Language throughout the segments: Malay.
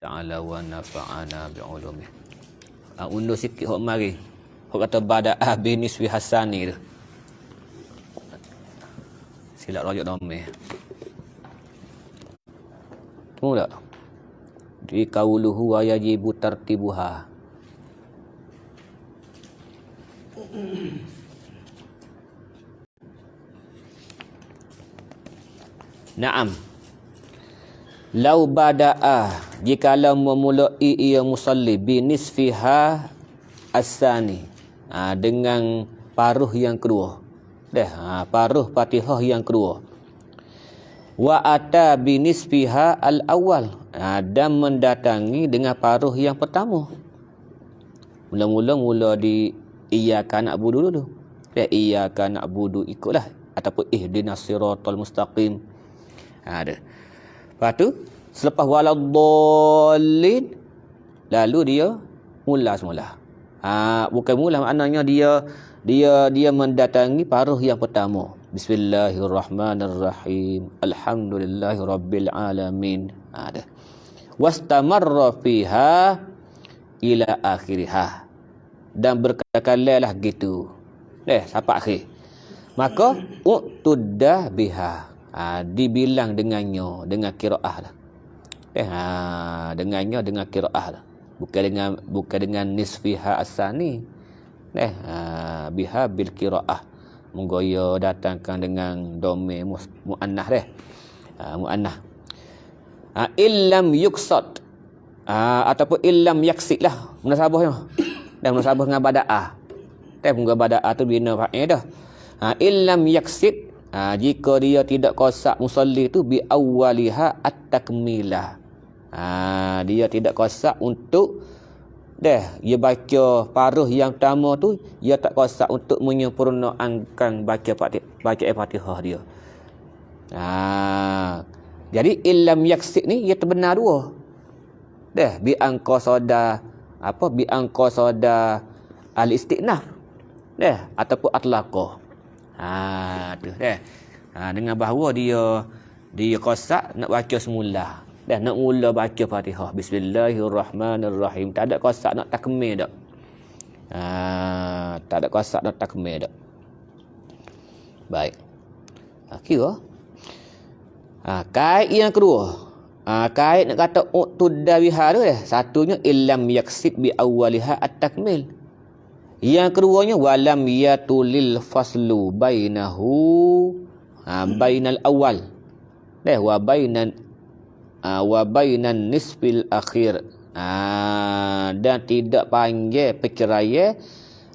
ta'ala wa nafa'ana bi'ulumih. Undur sikit hok mari. Hok kata bada'ah biniswi hasani tu. Silap rajuk domeh. Temu tak? Di kauluhu wa yajibu tartibuha. Naam. Lau bada'a, jikalau memulai ia musalli binisfiha as-sani, dengan paruh yang kedua. Paruh Fatihah yang kedua. Wa ata binisfiha al-awwal, dan mendatangi dengan paruh yang pertama. Mula di iyyaka na'budu dulu. Iyyaka na'budu ikutlah, ataupun ihdinas siratal mustaqim. Ada. Lepas tu selepas waladdallin, lalu dia mula semula. Bukan mula, maknanya dia mendatangi paruh yang pertama. Bismillahirrahmanirrahim. Alhamdulillahirabbil alamin. Ada. Wastamarra fiha ila akhiriha. Dan berkali-kali lah gitu. Sampai akhir. Maka uqtudda biha. Dibilang dengannya, dengan qiraah lah. Dengannya dengan qiraah lah. Bukan dengan nisfiha as-sani. Biha bil qiraah. Menggoyo datangkan dengan dhamir muannah muannah. Illam yuqsad. Ataupun illam yaksid lah munasabahnya. Dan munasabah dengan bada'ah. Dengan bada'ah tu bina fa'il dah. Illam yaksid, jika dia tidak qasak musalli tu bi awwaliha at-takmilah. Dia tidak qasak untuk dia baca paruh yang pertama tu, dia tak qasak untuk menyempurnakan baca Fatihah dia. Jadi illam yaksid ni ia terbenar dua. Bi anqasada bi anqasada al-istinaf. Ataupun atlaqah. Dengan bahawa dia qasak nak baca semula. Nak mula baca Fatihah. Bismillahirrahmanirrahim. Tak ada qasak nak takmil dak. Tak ada qasak nak takmil dak. Baik. Kira. Kait yang kedua. Kait nak kata uqtudda biha tu satunya illam yaksid bi awwaliha at-takmil. Yang keduanya walam yatulil faslu bainahu bainal awal. Wa bainan nisfil akhir. Dan tidak panggil perceraian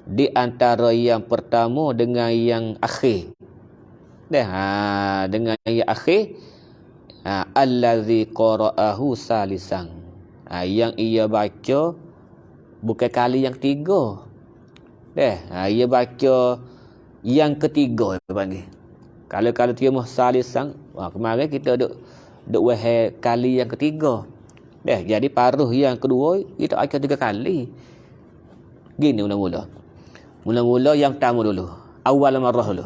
di antara yang pertama dengan yang akhir. Dengan yang akhir, allazi qara'ahu salisan. Yang ia baca bukan kali yang ketiga. Ia baca yang ketiga panggil. Kalau dia mah salisan, kemarin kita duk wahai kali yang ketiga. Jadi paruh yang kedua kita baca 3 kali. Gini mula-mula yang pertama dulu. Awal marrah dulu.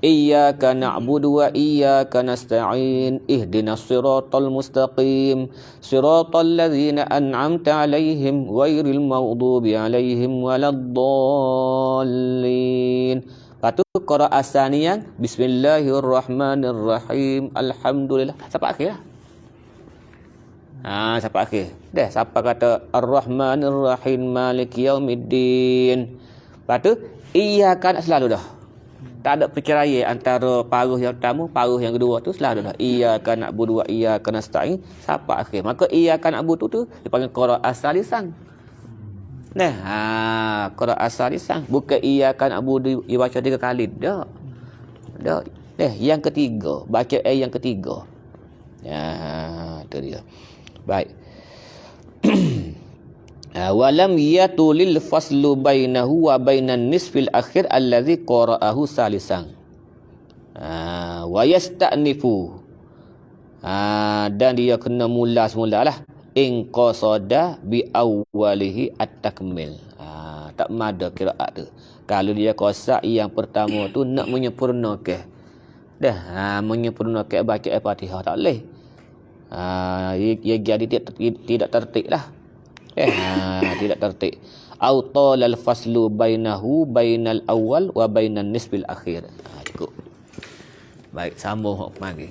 Iyyaka na'budu wa iyyaka nasta'in ihdinas siratal mustaqim siratal ladzina an'amta 'alaihim ghairil maghdubi 'alaihim waladdallin. Patu qira'ah saniyan bismillahirrahmanirrahim alhamdulillah sampai akhir lah. Sampai akhir. Sampai kata ar-rahmanir-rahim maliki yaumiddin. Patu iyyaka selalu dah. Tak ada perceraian antara paruh yang pertama, paruh yang kedua tu selalu dah. Iyyaka na'budu wa iyyaka nasta'in sampai akhir. Maka iyyaka na'budu tu dipanggil qira'ah salisan. Qira'ah salisan. Bukan iyyaka na'budu dia baca 3 kali. Tak. Yang ketiga, baca yang ketiga. Itu dia. Baik. Walam yatulil faslu bainahu wa bainan nisfil akhir allazi qara'ahu salisan. Wa yasta'nifu. Dan dia kena mula semulalah. In qasada bi awwalihi at-takmil. Tak mada qiraat tu. Kalau dia qasak yang pertama tu nak menyempurnakan. Menyempurnakan baca Fatihah tak boleh. ia jadi tidak tertib lah. Tidak tertib. Au talal faslu bainal awal wa bainan nisbil akhir. Cukup. Baik, sambung hukm lagi.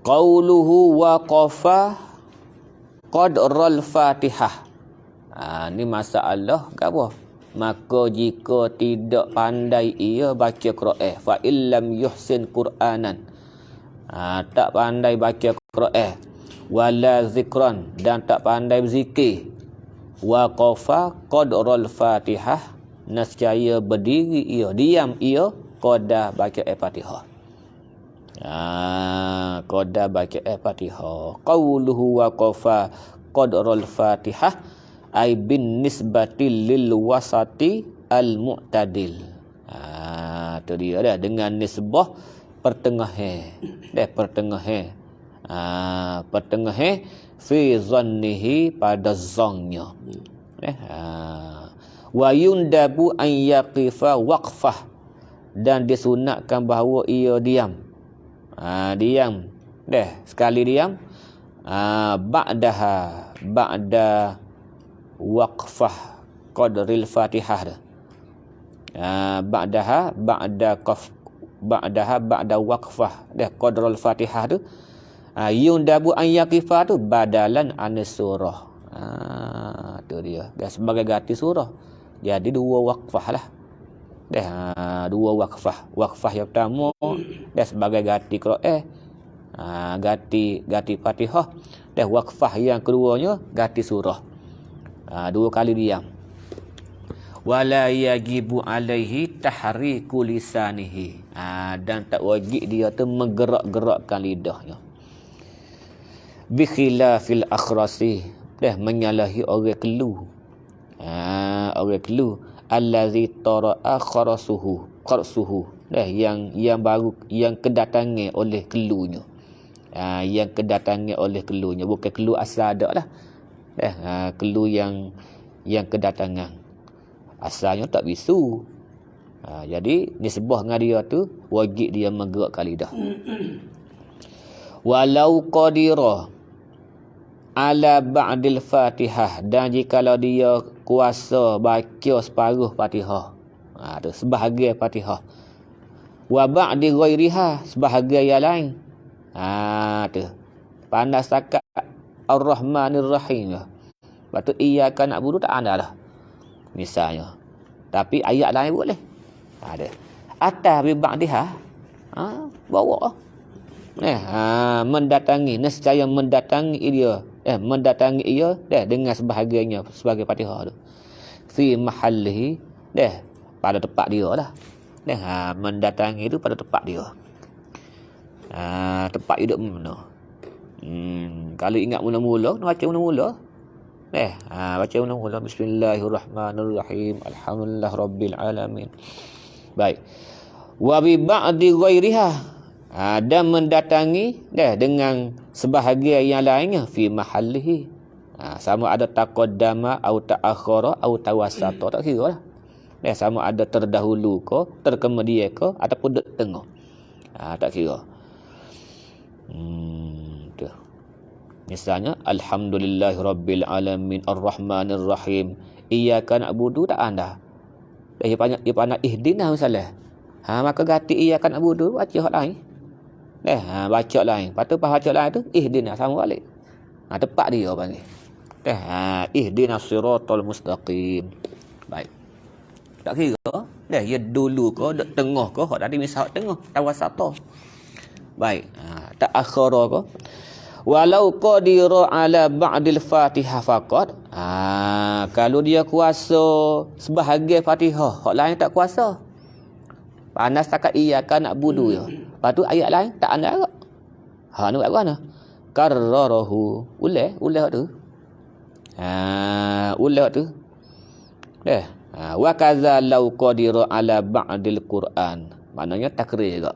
Qauluhu waqafa qadral Fatihah. Ni masalah apa? Maka jika tidak pandai ia baca Quran, fa illam yuhsin Qur'anan. Tak pandai baca Quran, wala zikran, dan tak pandai berzikir. Waqafa qadral Fatihah, nescaya berdiri ia, diam ia qada baca Fatihah. Qada baca Fatihah. Qauluhu waqafa qadral Fatihah ay bin nisbati lil wasati al mu'tadil. Tu dia dah, dengan nisbah pertengahan. Pertengahan. Pertengahan fi zannihi, pada zangnya. Wa yundabu an yaqifa waqfah, dan disunatkan bahawa ia diam. Diam. Sekali diam. Ba'da waqfah qadril Fatihah. Ba'da waqfah qadrul Fatihah tu. Yundabu an yaqifa tu badalan an surah. Tu dia. Dia sebagai ganti surah. Jadi dua waqfah lah. Dua waqfah. Waqfah yang pertama dia sebagai ganti Quran, ganti Fatihah. Dan waqfah yang keduanya ganti surah. Dua kali diam. Wala yajibu alaihi tahriku lisanihi. Dan tak wajib dia tu menggerak-gerakkan lidahnya. Bi khilafil akhrasi, menyalahi orang kelu. Orang kelu allazi tara'a qarsuhu, yang baru, yang kedatangan oleh kelunya. Yang kedatangan oleh kelunya, bukan kelu asal ada lah. Kelu yang kedatangan, asalnya tak bisu. Jadi nisbah dengan dia tu wajib dia menggerakkan lidah. Walau qadira ala ba'dil Fatihah, dan jikalau dia kuasa baca separuh Fatihah, tu sebahagian Fatihah. Wa ba'di ghairiha, sebahagian yang lain. Tu pandai setakat Ar-Rahmanir Rahim. Lepas tu iyyaka na'budu tak ada lah, misalnya. Tapi ayat lain boleh. Ada. Atas bi ba'diha, bawa. Mendatangi, nescaya mendatangi dia. Mendatangi ia dengan sebahagiannya sebagai Fatihah tu. Fi mahallihi, pada tempat dia lah. Mendatangi itu pada tempat dia. Tempat hidup mana? Kalau ingat mula-mula, baca mula-mula. Baca mula-mula. Bismillahirrahmanirrahim. Alhamdulillah Rabbil Alamin. Baik. Wa bi ba'di ghairiha, dan mendatangi dengan sebahagian yang lainnya fi mahallihi. Sama ada taqaddama atau ta'akhara atau tawassata, tak kira lah. Sama ada terdahulu ke, terkemudian ke, ataupun duduk tengah. Tak kira. Misalnya Alhamdulillahirabbil alamin arrahmanir rahim iyyaka na'budu, tak anda. Dia pandai ihdina misalnya. Maka ganti iyyaka na'budu, baca hak lain. Baca lain. Lepas tu baca lain tu ihdina, sama balik. Tepat dia panggil. Ihdinas siratal mustaqim. Baik. Tak kira ya dulu ke, dek tengah ke, hak tadi misal tengah, tawasata. Baik. Tak akhara ke. Walau qadira ala ba'dil Fatihah faqat. Kalau dia kuasa sebahagian Fatihah, hak lain tak kuasa. Panas takat iyyaka na'budu ya. Lepas tu ayat lain tak ada agak. Ni buat mana? Karrarahu. Ulah tu. Ulah tu. Wa kadza law qadira ala ba'dil Quran. Maknanya takrir juga.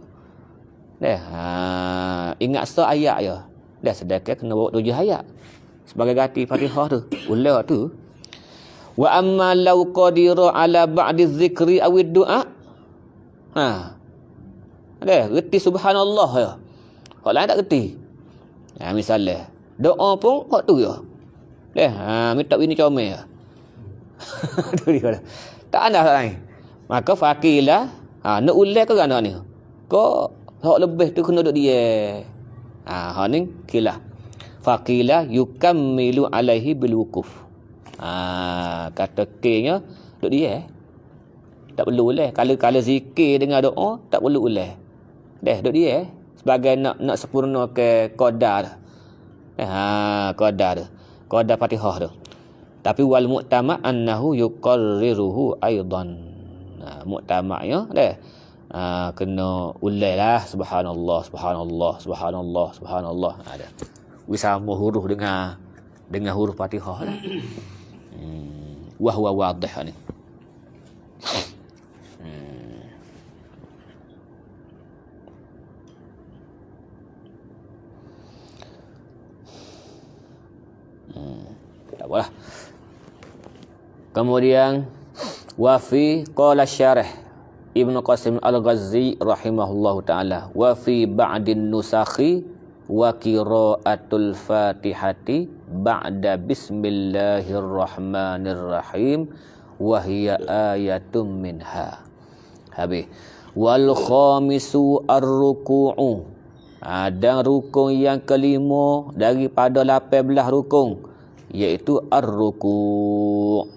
Ingat ayat je. Sedekah kena bawa 7 ayat. sebagai ganti Fatihah tu, ulah tu. Wa amma law qadira ala ba'di dzikri aw du'a. Ada reti subhanallah ya. Hak lain tak reti. Misalnya doa pun hak tu ya. Minta bini comel ya. Tu dia. Tak ada hak lain. Maka fakilah nak ulah ke anak ni. Kau hak lebih tu kena duk dia. Hak ni kilah. Fakilah yukammilu alaihi bil wukuf. Kata K-nya duk dia. Tak perlu ulah. Kalau zikir dengan doa tak perlu ulah. Duk dia sebagai nak sempurna ke qadar. Qadar. Qadar Fatihah tu. Tapi wal mu'tama' annahu yuqarriruhu aidan. Mu'tamaknya kena ulah lah subhanallah subhanallah subhanallah subhanallah. Ada. Wisama huruf dengan huruf Fatihah lah. Wa huwa wadih ni. Tak apalah. Kemudian wa fi qala syarih Ibnu Qasim Al-Ghazzi rahimahullahu taala wa fi ba'din nusakhi wa qiraatul Fatihati ba'da bismillahirrahmanirrahim wa hiya ayatun minha. Habis wal khamisu ar-ruku'u. Ada rukun yang kelima daripada 18 rukun, iaitu ar-ruku'.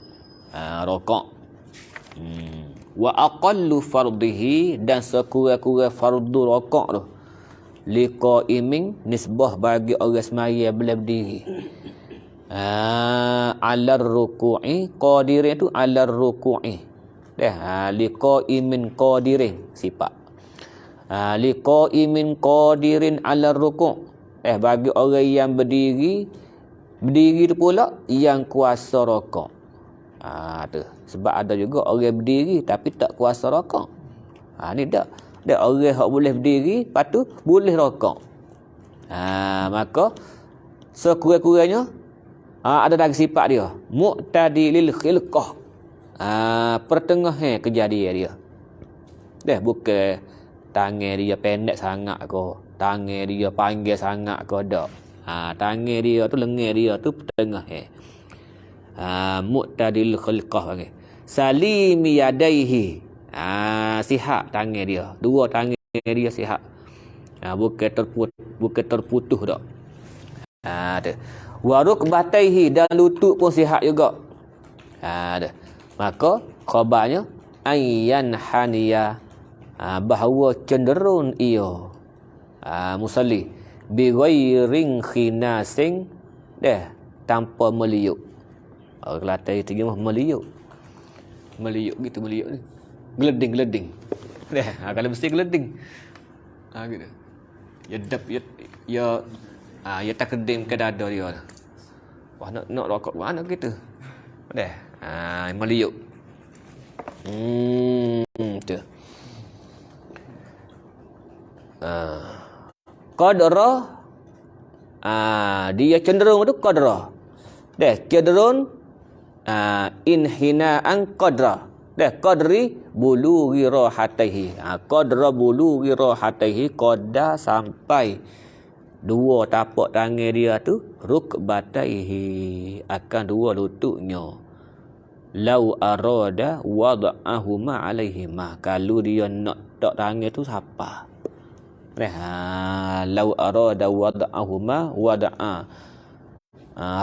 Rokok. Wa aqallu fardihi, dan sekurang-kurang fardu rokok tu liqaimin, nisbah bagi orang semaya bila berdiri. Alar ruku'i qadirin tu alar ruku'i. Liqaimin qadirin sifat. Liqaimin qadirin alar ruku'. Bagi orang yang berdiri tu pula yang kuasa rokok. Tu. Sebab ada juga orang berdiri tapi tak kuasa rokok. Ni tak. Dia orang yang boleh berdiri, lepas tu boleh rokok. Maka sekurang-kurangnya ada lagi sifat dia. Mu'tadilil khilqah. Pertengahan kejadian dia. Bukan tangan dia pendek sangat ke, tangan dia panjang sangat ke, tak. Tangan dia tu, lengan dia tu pertengah. Mu'tadil khilqah panggil. Salimi yadaihi. Sihat tangan dia. Dua tangan dia sihat. Bukan terputus tak. Tu. Wa rukbataihi, dan lutut pun sihat juga. Tu. Maka khabarnya ayyan haniya, bahawa cenderung ia musalli bi ghairin khinasin, tanpa meliuk. Orang Kelantan itu mah meliuk gitu, meliuk ni geleding. Kalau mesti geleding. Gitu. Ya tak kedim ke dada dia. Wah, nak rokok mana gitu. Meliuk. Tu. Qadra, dia cenderung tu qadra. Cenderung inhinaan qadra. Qadri bulughi rahataihi. Qadra bulughi rahataihi, qadar sampai dua tapak tangan dia tu rukbataihi, akan dua lututnya. Lau arada wada'ahuma alaihima, kalau dia nak tak tangan tu siapa. Lau arada wada'ahuma wada'a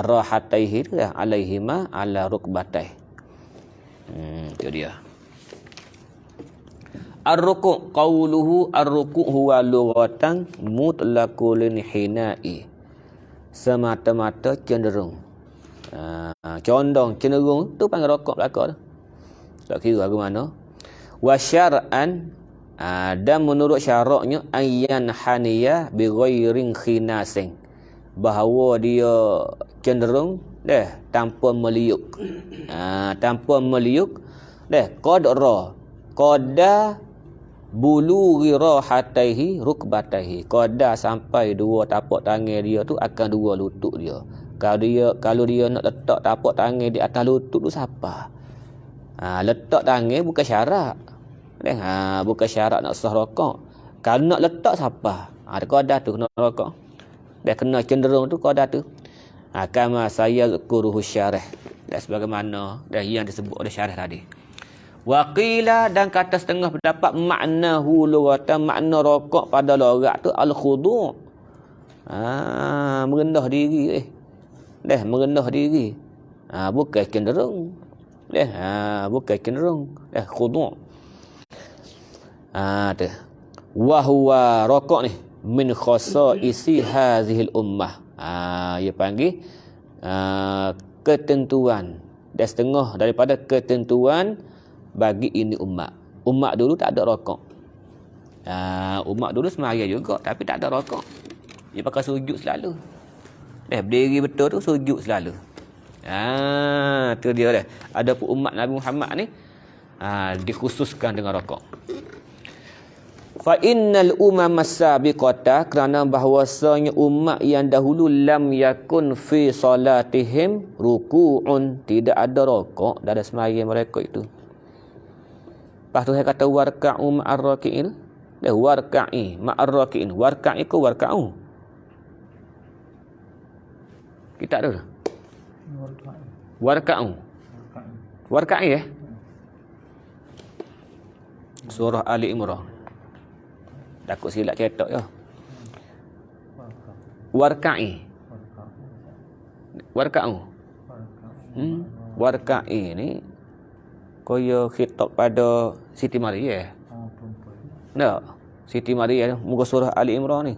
rahataihi alaihima ala rukbataihi. Itu dia. Ar-ruku' qawluhu ar-ruku' huwa lughatan mutlaqul hinai, semata-mata cenderung. Condong cenderung tu panggil rokok belaka tu. Tak kira ke mana. Wa syar'an, dan menurut syaraknya ayyan haniya bi ghairin khinasin, bahawa dia cenderung tanpa meliuk. Tanpa meliuk. Qadar bulughi rahataihi rukbataihi, qadar sampai dua tapak tangan dia tu akan dua lutut dia. Kalau dia nak letak tapak tangan di atas lutut tu siapa? Letak tangan bukan syarat. Bukan syarat nak sah rokok. Kalau nak letak siapa? Ada qadar tu nak rokok. Dia kena cenderung tu qadar tu. Kama saya kuruhu syarih. Dan sebagaimana yang disebut oleh syarih tadi. Waqila, dan kata setengah pendapat maknahu lughatan, makna rokok pada logat tu al-khudu'. Merendah diri merendah diri. Bukan cenderung. Bukan cenderung. Khudu'. Tu. Wa huwa rokok ni min khasaisi hazihil ummah. Dia panggil ketentuan. Dan setengah daripada ketentuan bagi ini umat. Umat dulu tak ada rokok. Umat dulu semaya juga tapi tak ada rokok. Dia pakai sujud selalu. Berdiri betul tu sujud selalu. Tu dia dah. Ada pun umat Nabi Muhammad ni dikhususkan dengan rokok. Fa innal umam as-sabiqata, kerana bahwasanya umat yang dahulu lam yakun fi salatihim ruku'un, tidak ada rokok dalam sembahyang mereka itu. Lepas tu saya kata warka'u ma'ar raki'in. Warka'i ma'ar raki'in. Warka'i ke warka'u? Kita ada. Warka'u. Warka'i Surah Ali Imran. Takut silap cetak ya. Warka'i. Warka'u. Warka'i ni koyo khitab pada Siti Maria. Tak. Siti Maria muka surah Ali Imran ni.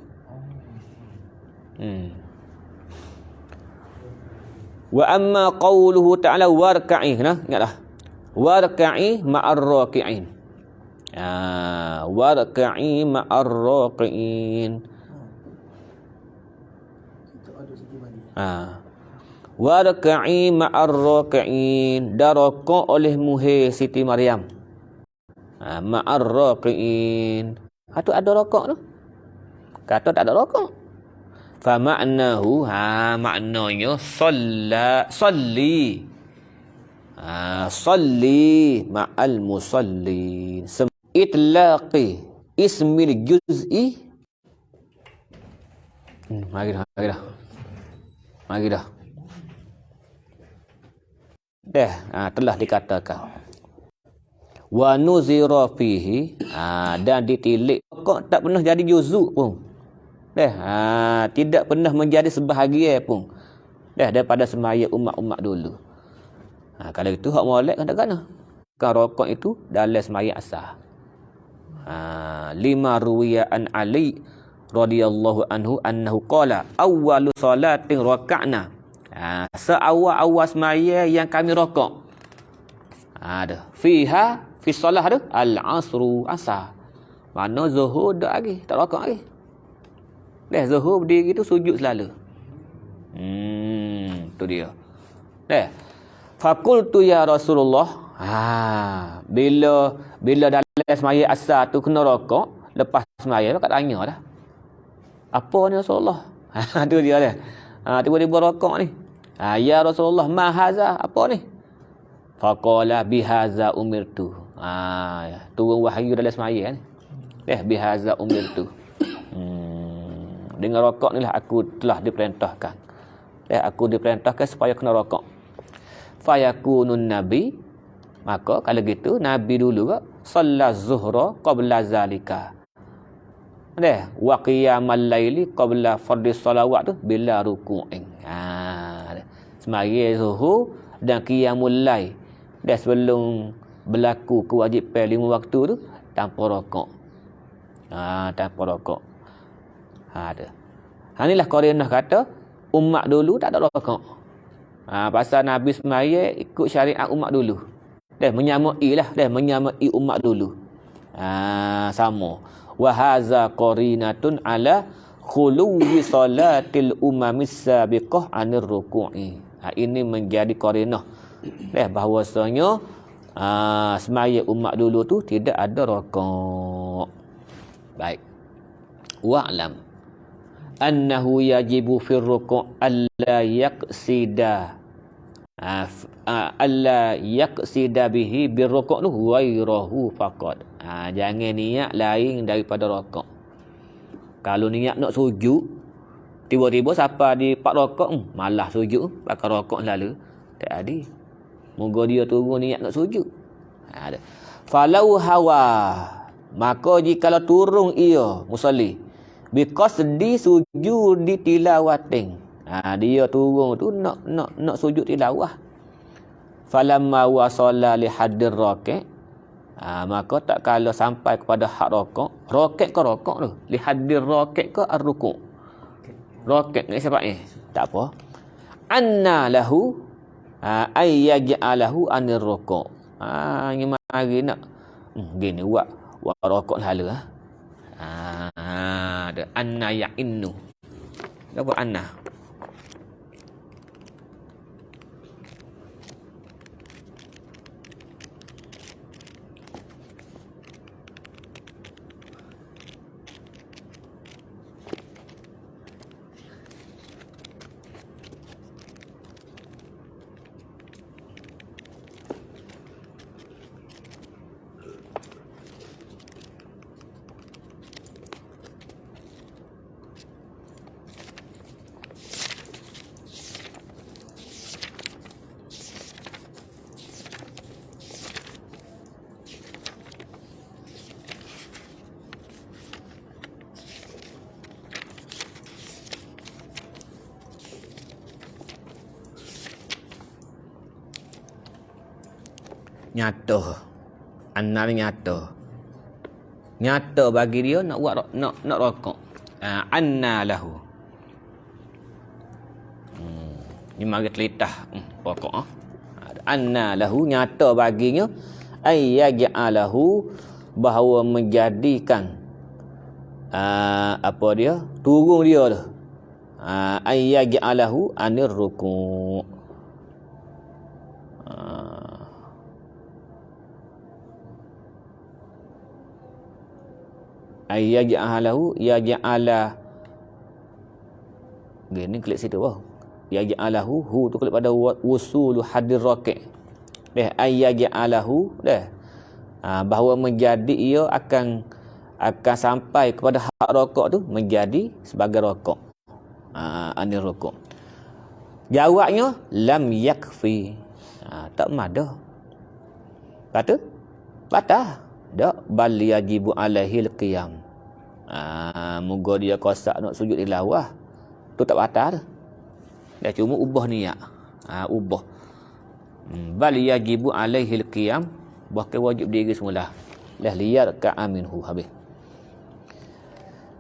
Wa amma qawluhu ta'ala warka'i, ingatlah. Warka'i ma'ar raki'in. Warka'i ma'ar raki'in. Warka'i ma'ar raki'in. Daraka oleh muhe Siti Maryam. Ma'ar raki'in. Tu ada rokok tu. Kata tak ada rokok. Fa ma'nahu, maknanya salli. Salli ma'al musallin. Itlaqi ismil juz'i. Mari dah. Telah dikatakan. Wa nuzira fihi, dan ditilik kok tak pernah jadi juzuk pun. Tidak pernah menjadi sebahagian pun daripada sembahyang umat-umat dulu. Kalau itu hak molek kan tak kena. Kan rokok itu dalam sembahyang asar. Lima ruwiya an Ali radhiyallahu anhu annahu qala awwalu salatin raka'na. Seawal-awal sembahyang yang kami rokok. Fiha fi solah tu al-asru, asar. Mana zuhur dak lagi, tak rokok lagi. Zuhur berdiri tu sujud selalu. Tu dia. Fakultu ya Rasulullah. Bila dalam sembahyang asar tu kena rokok, lepas sembahyang kat tanya dah. Apa ni Rasulullah? Tu dia dah. Tiba-tiba rokok ni. Ya Rasulullah, ma haza? Apa ni? Faqala bihaza umirtu. Turun wahyu dalam sembahyang ni. Bihaza umirtu. Dengan rokok ni lah aku telah diperintahkan. Aku diperintahkan supaya kena rokok. Fayakunun nabi, maka kalau gitu nabi dulu sallat zuhra qabla zalika. Wa qiyamal laili qabla fardhis salawat tu bila ruku'in. Sembahyang zuhur dan qiyamul lail dan sebelum berlaku kewajipan 5 waktu tu tanpa rokok. Tanpa rokok. Inilah Qarinah kata umat dulu tak ada rokok. Pasal Nabi sembahyang ikut syariat umat dulu. Menyamai umat dulu. Sama. Wa haza qarinatun ala khuluwi salatil umamis sabiqah anir ruku'i. Ini menjadi qarinah bahawasanya sembahyang umat dulu tu tidak ada rokok. Baik. Wa'lam annahu yajibu fi ruku' alla yaqsida alla yaqsida bihi birruku' tu ghairahu faqat. Jangan niat lain daripada rukuk. Kalau niat nak sujud, tiba-tiba siapa di pak rokok, malah sujud, pakai rokok lalu. Tak ada. Moga dia turun niat nak sujud. Ada. Falau hawa, maka jikalau turun ia musalli biqasdi sujud di tilawatin. Dia turun tu nak sujud tilawah. Falamma wasalla li haddir raqi', maka tak kala sampai kepada hak rokok. Rokok ke rokok tu? Li haddir raqi' ke ar-ruku'? Roket ni sebab ni tak apa. Anna lahu ay yaj'alahu anir ruku'. Ni mari nak gini buat rokok lalu ada anna ya'innu. Apa anna? Nyata. Anna nyata bagi dia nak buat nak rokok. Anna lahu. Ni mari telitah rokok. Anna lahu nyata baginya ay yaj'alahu bahawa menjadikan apa dia? Turun dia tu. Ay yaj'alahu anir ruku'. Yaj'alahu yaj'ala gini klik situ yaj'alahu hu tu klik pada wusulu hadir raqi' yaj'alahu bahawa menjadi ia akan sampai kepada hak rokok tu menjadi sebagai rokok anir rokok. Jawabnya lam yakfi. Tak madah. Kata batal. Tak bal yajibu alaihi alqiyam. Moga dia kosak nak sujud tilawah. Tu tak batal. Dia cuma ubah niat. Ubah. Bal yajibu alaihi alqiyam, bahkan wajib diri semula. Lah liyar ka aminhu habis.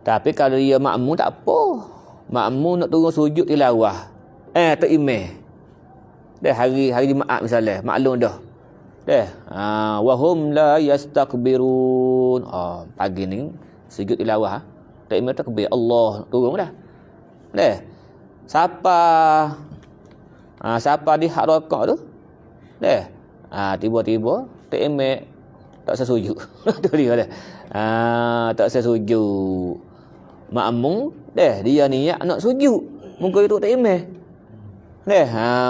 Tapi kalau dia makmum tak apa. Makmum nak turun sujud tilawah. Tak imam. Dah hari Jumaat misalnya, maklum dah. Wahum la yastakbirun. Pagi ni sujud tilawah. Tak imam takbir Allah turun dah. Siapa di hak rokok tu? Tiba-tiba tak imam tak sesujud. Tu dia dah. Tak sesujud. Makmum dia niat nak sujud. Muka itu tak imam.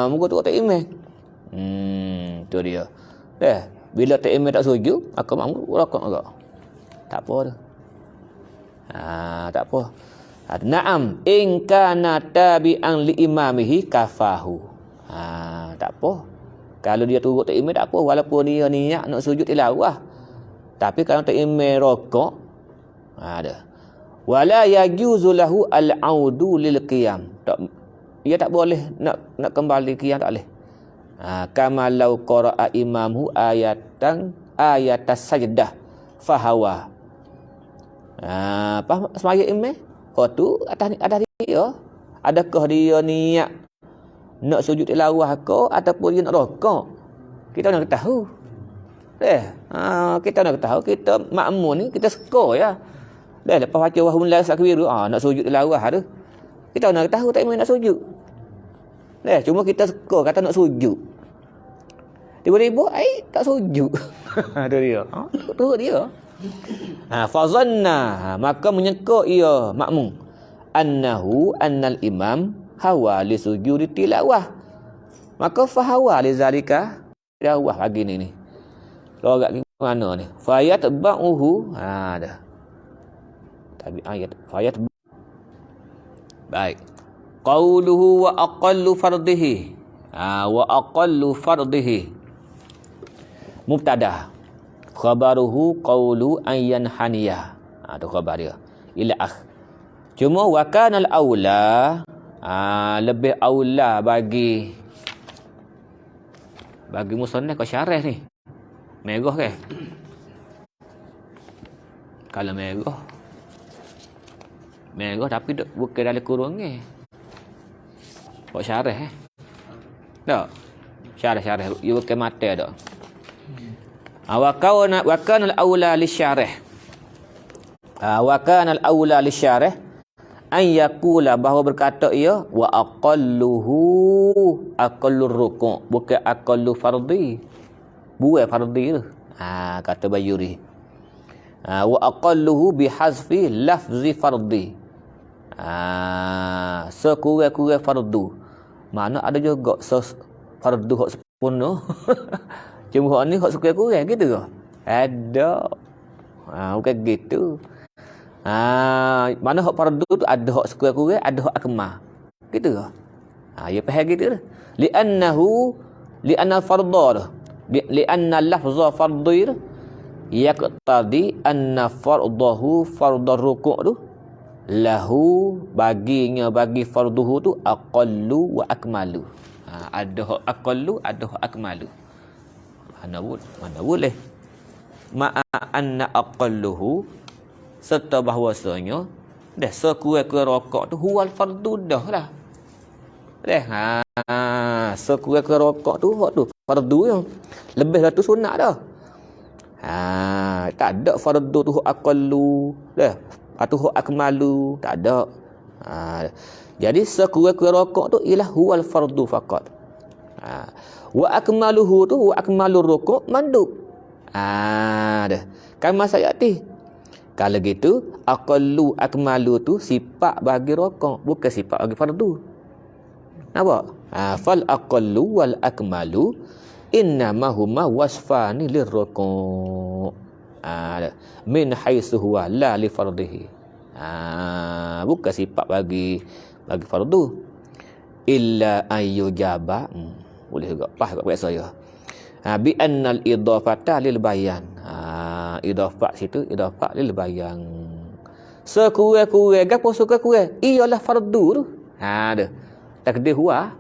Muka tu tak imam. Tu dia. Bila tak imam tak sujud, maka makmum rokok juga. Tak apa tu. Tak apa. Naam in kana tabi'an li imamihi kafahu. Tak apa. Kalau dia turut tak imam tak apa, walaupun dia niat nak sujud tilawah. Tapi kalau tak imam rokok, ada. Wala yajuzu lahu al-audu lil qiyam. Dia tak boleh nak kembali qiyam, tak boleh. Kama law qara'a imamhu ayatas sajdah fahawa. Apa semaya imam? Tu atas dia. Adakah dia niat nak sujud tilawah ke ataupun dia nak rokok? Kita nak tahu. Kita nak tahu, kita makmum ni kita skor ya. Lepas baca wahum la sakbiru, nak sujud tilawah tu. Kita nak tahu tak imam nak sujud. Cuma kita skor kata nak sujud. Tiba-tiba tak sujud. Tu dia. Tu dia. Fazanna, maka menyangka ia makmum annal imam hawa li sujudi tilawah. Maka fahawa li zalika jawah lagi ni. Logat mana ni? Fayat ba'uhu. Dah. Tabi ayat fayat. Baik. Qauluhu wa aqallu fardihi. Wa aqallu fardihi. Mubtada. Khabaruhu qawlu ayyan haniyah. Tu khabar dia. Ila cuma wa kana al-aula lebih aula bagi musannaf ke syarah ni. Merah ke? Kalau merah tapi bukan dalam kurung ni. Kok syarah tak? Syarah. Ia bukan mata tak? Wa kana al-aula lisyarah. Wa kana al-aula lisyarah an yaqula, bahawa berkata ia wa aqalluhu aqallur ruku', bukan aqallu fardhi. Buat fardhi tu. Kata Bayuri. Wa aqalluhu bihazfi lafzi fardhi. Sekurang-kurang fardu. Mana ada juga fardu hak sempurna. Cuma hak ni hak sekurang-kurang gitu ke? Ada. Bukan gitu. Mana hak fardu tu ada hak sekurang-kurang, ada hak akmal. Gitu ke? Ya faham gitu dah. Li'anna fardha. Li'anna lafza fardhi yaqtadi anna fardahu fardar ruku' tu lahu, bagi farduhu tu aqallu wa akmalu. Ada hak aqallu, ada hak akmalu. Mana boleh? Ma'a anna aqalluhu, serta bahawasanya dah sekurang-kurang rokok tu huwal fardu dah lah. Sekurang-kurang rokok tu hak tu fardu yang lebih dah tu sunat dah. Tak ada fardu tu hak aqallu dah atau hak akmalu, tak ada. Jadi sekurang-kurang rokok tu ialah huwal fardu faqat. Wa akmaluhu tu wa akmalur rukuk mandub. Dah. Kan masa ayati. Kalau gitu, aqallu akmalu tu sifat bagi rokok, bukan sifat bagi fardu. Nampak? Fal aqallu wal akmalu innama huma wasfani lirruku'. Min haitsu huwa la li fardihi. Bukan sifat bagi fardu. Illa ayyujaba. Boleh juga pas kat saya. Bi annal idafata lil bayan. Idafat situ idafat lil bayan. Sekurang-kurang gapo sekurang-kurang ialah fardu tu. Dah. Takdir huwa.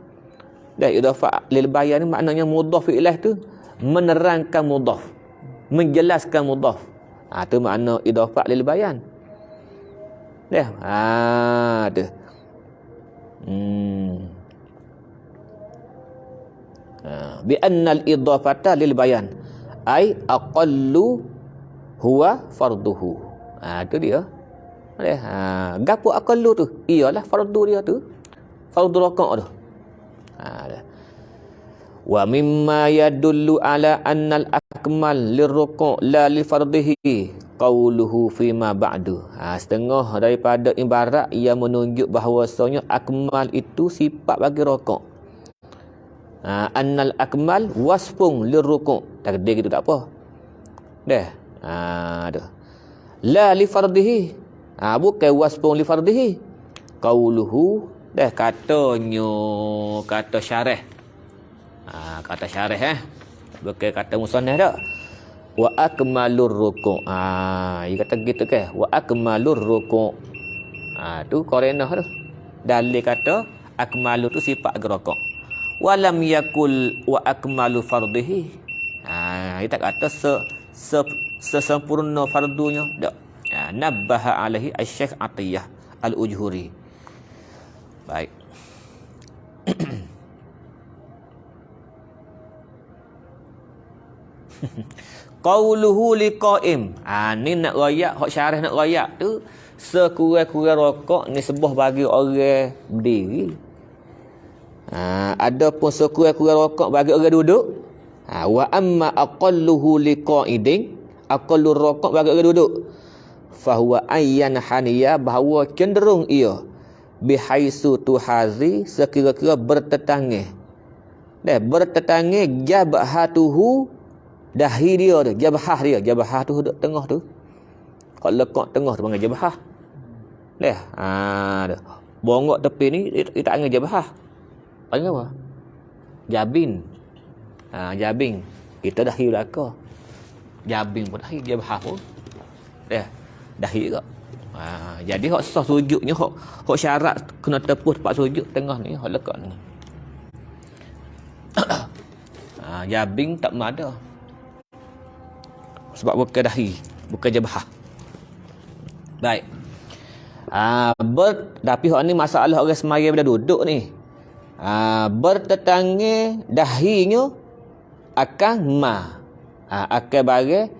Dah idafat lil bayan ni maknanya mudhaf ilaih tu menerangkan mudhaf, menjelaskan mudhaf. Tu makna idafat lil bayan. Dah. Dah. Bi annal idafata lil bayan ai aqallu huwa farduhu. Tu dia. Gapo aqallu tu? Ialah fardu dia tu. Fardu rakaat tu. Wa mimma yadullu ala annal akmal lirruku' la li fardihi qauluhu fima ba'du. Setengah daripada ibarat yang menunjuk bahawasanya akmal itu sifat bagi rakaat. Annal akmal wasfun lirruku'. Takdir gitu tak apa. Dah. Dah. La li fardihi. Bukan wasfun li fardihi. Qauluhu. Dah katanya, kata syarah. Kata syarah bukan kata musannaf dak. Wa akmalur ruku'. Dia kata gitu ke? Wa akmalur ruku'. Tu qarinah tu. Dalil kata akmalu tu sifat gerakak. Walam yakul wa akmalu fardihi. Dia tak kata sesempurna fardunya dak. Nabbaha alaihi Asy-Syaikh Atiyah Al-Ujhuri. Baik. Qauluhu liqa'im. Ni nak royak, hak syarah nak royak tu sekurang-kurang rokok ni sebuah bagi orang berdiri. Ada pun sekurang-kurang rokok bagi orang duduk. Wa amma aqalluhu liqa'idin, aqallur rokok bagi orang duduk. Fahuwa ayyan haniya, bahawa cenderung ia bihaisu tuhazi sekira-kira bertetangih. Bertetangih jabhatuhu dahi dia tu, jabhah dia. Jabhah tu duduk tengah tu. Hak lekak tengah tu panggil jabhah. Bongok tepi ni dia tak panggil jabhah. Panggil apa? Jabin. Jabing. Kita dahi belaka. Jabing pun dahi, jabhah pun. Dahi juga. Jadi hak sah sujudnya, hak syarat kena tepuh tempat sujud tengah ni, hak lekak ni. Jabing tak ada. Sebab bukan dahi, bukan jabhah. Baik. Tapi hak ni masalah orang semaya bila duduk ni. Bertetangga dahinya akan akan bagi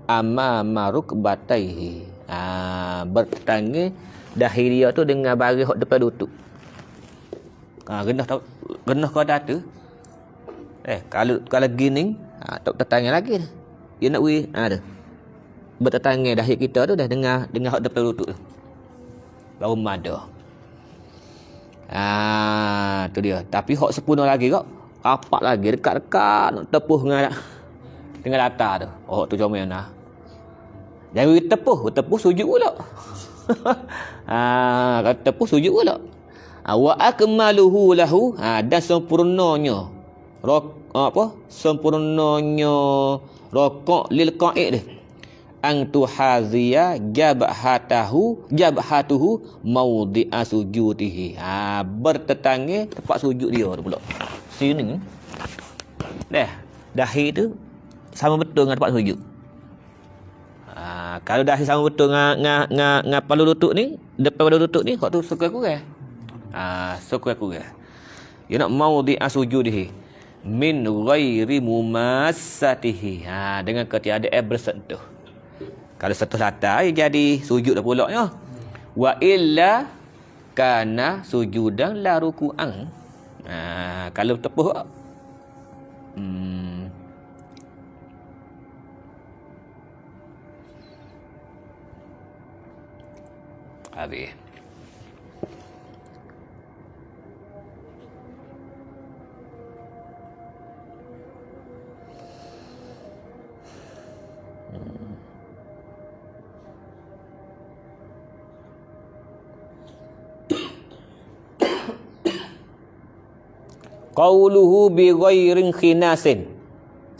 ama rukbataihi. Bertetangga dahi dia tu dengan bagi hak depan lutut. Rendah kau dah tu. Kalau gini, tak tetangga lagi. Dia nak tu. Bertetangga dahi kita tu dah dengan hak depan lutut tu. Baru mada. Tu dia. Tapi hak sepenuh lagi kau, rapat lagi, dekat-dekat nak tepuh dengan latar tu. Tu comel nah. Jangan tepuh sujud pula. Kalau tepuh sujud pula. Wa akmaluhu lahu, dan sempurnanya sempurnanya rokok lil qa'id dia. Ang tuhaziya jabhatuhu mawdi'a sujudihi. Bertetangga tempat sujud dia tu pula. Sini. Dahi tu sama betul dengan tempat sujud. Kalau dahi sama betul dengan palu lutut ni, depan palu lutut ni, hak tu sekurang-kurang. Sekurang-kurang. Dia nak mawdi'a sujudihi min ghairi mumassatihi. Dengan ketiadaan bersentuh. Kalau sentuh latar jadi sujud dah pulaknya. Wa illa kana sujudan la ruku'an. Kalau tepuh habis. Qauluhu bi ghairin khinasin.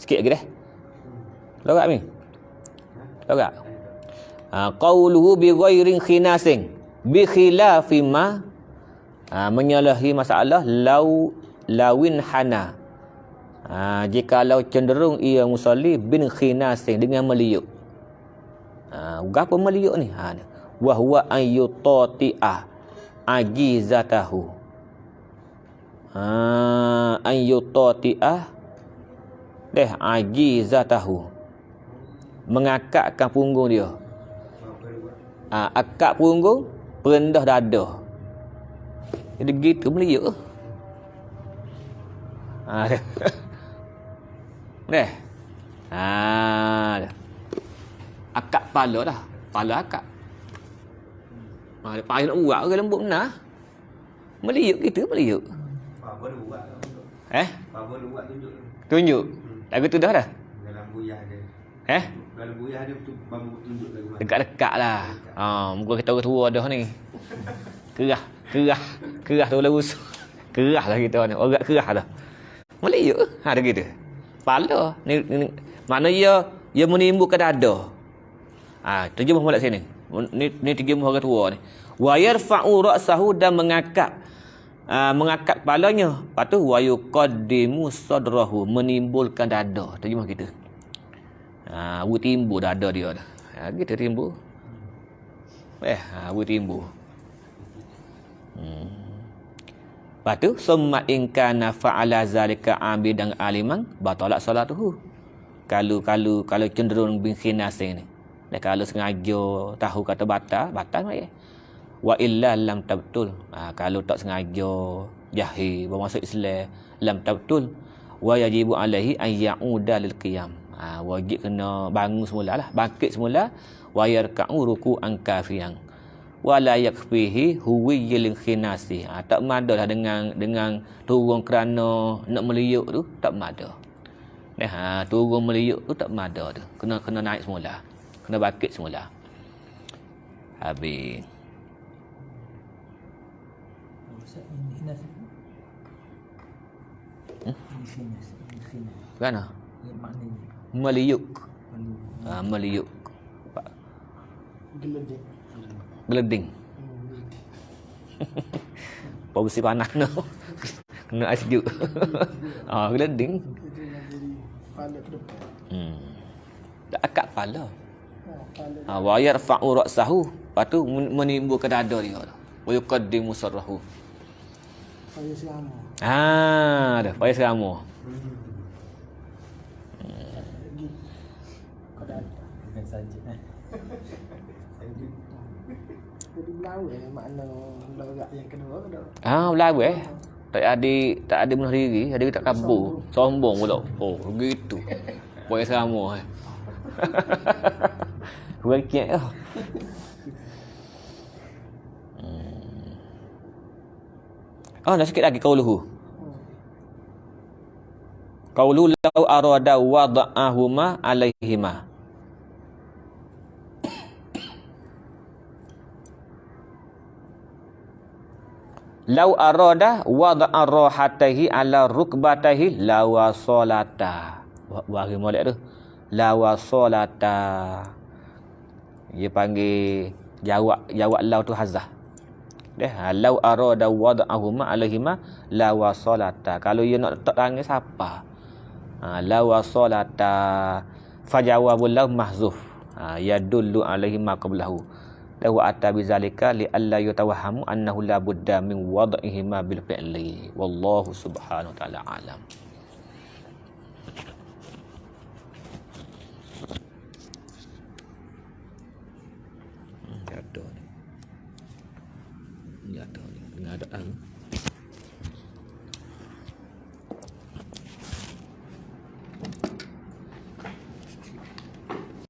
Sikit lagi dah. Lorak ni. Lorak. Qauluhu bi ghairin khinasin bi khilafi ma menyalahi masalah lawin hana. Jikalau cenderung ia musalli bin khinasin dengan meliuk. Gapo meliuk ni? Wa huwa ayyutati'a ajizatahu. Ayyutati'ah ajizatahu, mengakakkan punggung dia. Akak punggung, perendah dada. Jadi gitu meliuk. Akak pala dah. Pala akak. Payah nak buat orang lembut benar. Meliuk gitu, meliuk. Apa dia buat? Apa dia buat tunjuk? Tunjuk. Lagu tu dah dah. Dalam buyah dia. Dalam buyah dia tu bambu tunjuk lagu mana? Dekat-dekat lah. Muka kita orang tua dah ni. Kerah tu lah rusuh. Kerah lah kita ni. Orang kerah dah. Meliuk. Ada gitu. Pala ni mana ia menimbulkan dada. Terjemah molek sini. Ni terjemah orang tua ni. Wa yarfa'u ra'sahu, dan mengangkat kepalanya. Lepas tu wa yuqaddimu sadrahu, menimbulkan dada. Terjemah kita. Timbul dada dia dah. Gitu timbul. Timbul. Lepas tu summa in kana fa'ala zalika abidan aliman batalat salatuhu. Kalau cenderung bin khinasin ni. Dan kalau sengaja tahu kata batal mai. Wa illa lam tabtul. Kalau tak sengaja jahil bermasuk Islam, lam tabtul. Wa yajibu alaihi an ya'uda lil qiyam. Wajib kena bangun semula lah, bangkit semula. Wa yarka'u ruku'an kafiyan. wala yakfihi huwiyil khinasi. Tak madalah dengan turun kerana nak meliuk tu, tak mada. Turun meliuk tu tak mada tu. Kena naik semula. Kena bangkit semula. Habis. Kan? Meliuk. Meliuk. Geleding. Posisi panas tu. Kena ais sejuk. Geleding. Tak akak kepala. Wa yarfa'u ra'sahu. Lepas tu menimbulkan dada dia. Wa yuqaddimu sarrahu. Payah selama. Dah payah selama. Bukan saja. Jadi melawai makna lorak yang kedua ke tak? Melawai. Tak ada menuh diri, ada tak kabur. Sombong pula. Begitu. Payah selama. Kurang kiat lah. Dah sikit lagi qauluhu. Qaulu law arada wada'ahuma alaihima. Law arada wada'a rahatahi ala rukbatahi lawasolata. Bagi molek tu. Lawasolata. Dia panggil jawab law tu hazah. Law arada wada'ahuma alaihima lawasolata. Kalau dia nak letak tangan siapa? Lawasolata. Fajawabul law mahzuf. Yadullu alaihima qablahu. Lahu atta bizalika li alla yatawahhamu annahu la budda min wad'ihima bil fi'li. Wallahu subhanahu wa ta'ala alam. Jatuh ni. Tengah ada